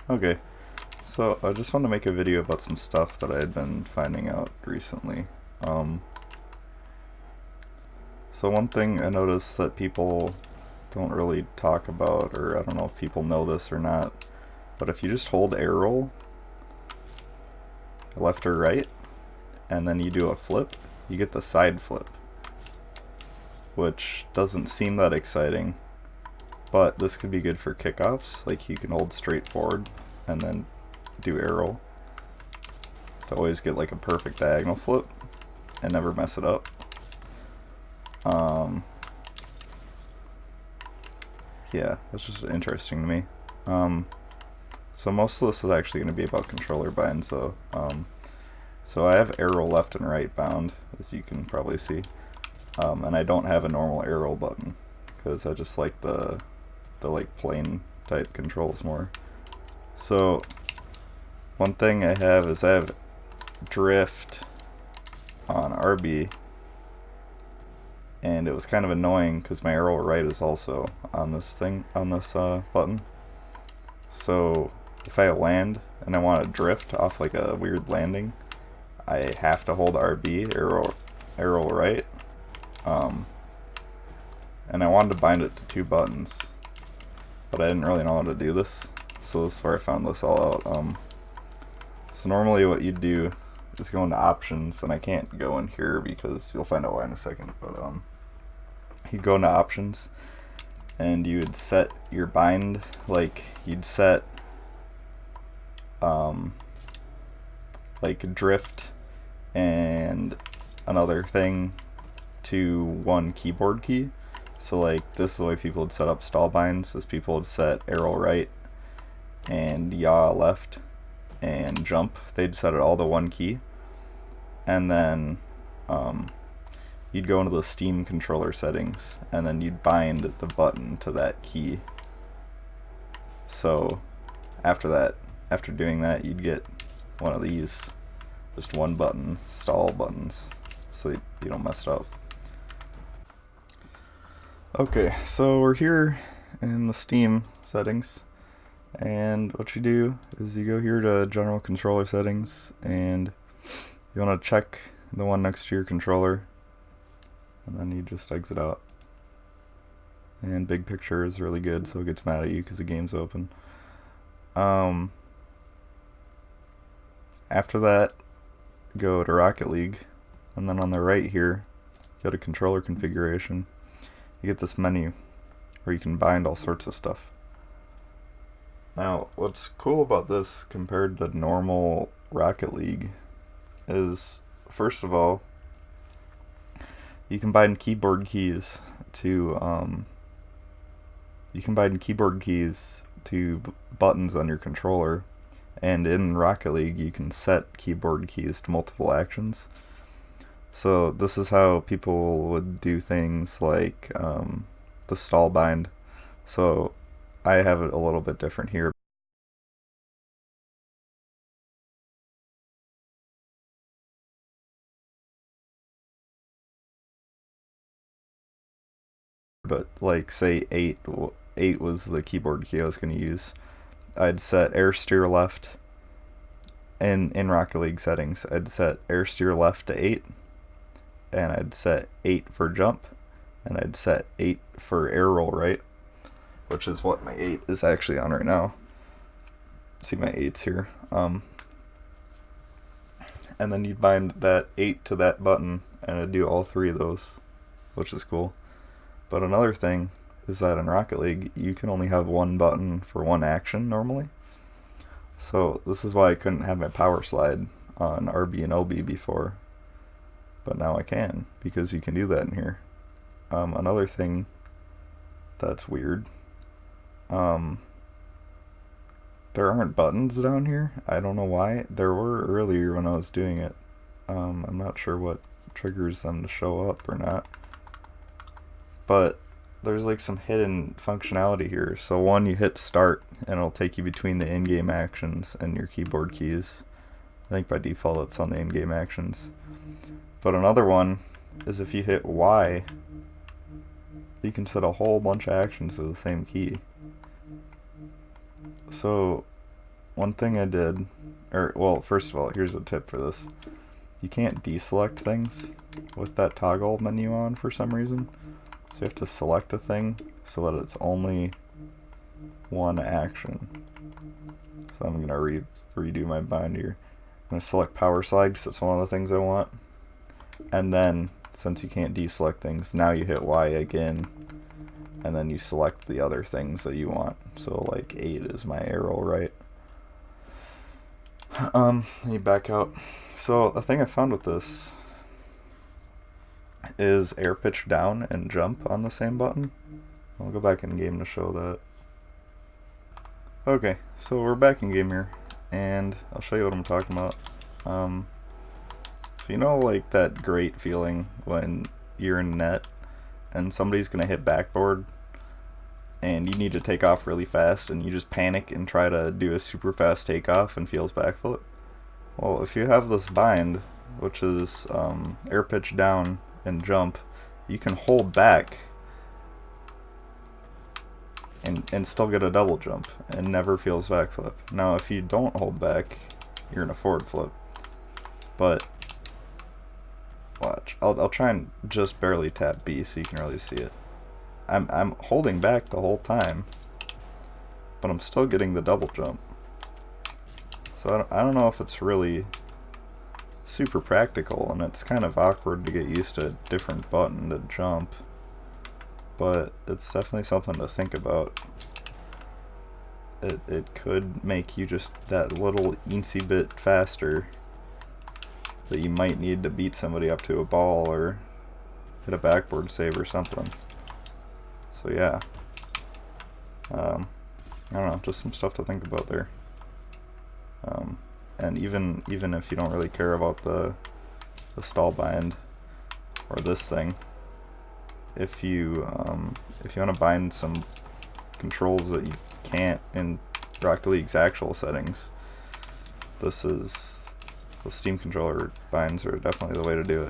Okay, so I just wanted to make a video about some stuff that I had been finding out recently. Um, so one thing I noticed that people don't really talk about, or I don't know if people know this or not, but if you just hold arrow left or right, and then you do a flip, you get the side flip, which doesn't seem that exciting, but this could be good for kickoffs. Like you can hold straight forward and then do arrow to always get like a perfect diagonal flip and never mess it up. Um, yeah, that's just interesting to me. So most of this is actually going to be about controller binds, though. So I have arrow left and right bound, as you can probably see, and I don't have a normal arrow button because I just like the like plain type controls more. So one thing I have is I have drift on RB, and it was kind of annoying because my arrow right is also on this button. So if I land and I want to drift off like a weird landing, I have to hold RB, arrow right. And I wanted to bind it to two buttons, but I didn't really know how to do this. So this is where I found this all out. So normally what you'd do is go into options, and I can't go in here because you'll find out why in a second. But you'd go into options, and you would set your bind, like you'd set like drift and another thing to one keyboard key. So like this is the way people would set up stall binds, is people would set arrow right and yaw left and jump. They'd set it all to one key, and then you'd go into the Steam controller settings, and then you'd bind the button to that key. So after doing that, you'd get one of these, just one button, stall buttons, so you don't mess it up. Okay, so we're here in the Steam settings, and what you do is you go here to general controller settings, and you want to check the one next to your controller, and then you just exit out. And big picture is really good, so it gets mad at you because the game's open. After that, go to Rocket League, and then on the right here, go to controller configuration. You get this menu where you can bind all sorts of stuff. Now, what's cool about this compared to normal Rocket League is, first of all, you can bind keyboard keys to buttons on your controller, and in Rocket League you can set keyboard keys to multiple actions. So this is how people would do things like the stall bind. So I have it a little bit different here. But like say 8 was the keyboard key I was going to use. I'd set air steer left, and in Rocket League settings I'd set air steer left to 8, and I'd set 8 for jump, and I'd set 8 for air roll right, which is what my 8 is actually on right now. See my 8's here. And then you'd bind that 8 to that button, and it'd do all three of those, which is cool. But another thing is that in Rocket League, you can only have one button for one action normally. So this is why I couldn't have my power slide on RB and OB before, but now I can, because you can do that in here. Another thing that's weird, there aren't buttons down here. I don't know why. There were earlier when I was doing it. I'm not sure what triggers them to show up or not, but there's like some hidden functionality here. So one, you hit start and it'll take you between the in-game actions and your keyboard keys. I think by default it's on the in-game actions. But another one is if you hit Y, you can set a whole bunch of actions to the same key. So one thing I did, well, first of all, here's a tip for this. You can't deselect things with that toggle menu on for some reason. So you have to select a thing so that it's only one action. So I'm gonna redo my bind here. I'm gonna select power slide because it's one of the things I want. And then, since you can't deselect things, now you hit Y again, and then you select the other things that you want. So like 8 is my arrow, right? You back out. So the thing I found with this is air pitch down and jump on the same button. I'll go back in game to show that. Okay, so we're back in game here, and I'll show you what I'm talking about. So you know, like that great feeling when you're in net and somebody's gonna hit backboard and you need to take off really fast and you just panic and try to do a super fast takeoff and FeelsBackflip? Well, if you have this bind, which is air pitch down and jump, you can hold back and still get a double jump and never FeelsBackflip. Now if you don't hold back, you're in a forward flip. But watch, I'll try and just barely tap B so you can really see it. I'm holding back the whole time, but I'm still getting the double jump. So I don't know if it's really super practical, and it's kind of awkward to get used to a different button to jump, but it's definitely something to think about. It could make you just that little eensy bit faster that you might need to beat somebody up to a ball or hit a backboard save or something. So yeah, I don't know, just some stuff to think about there. And even if you don't really care about the stall bind or this thing, if you want to bind some controls that you can't in Rocket League's actual settings, the Steam controller binds are definitely the way to do it.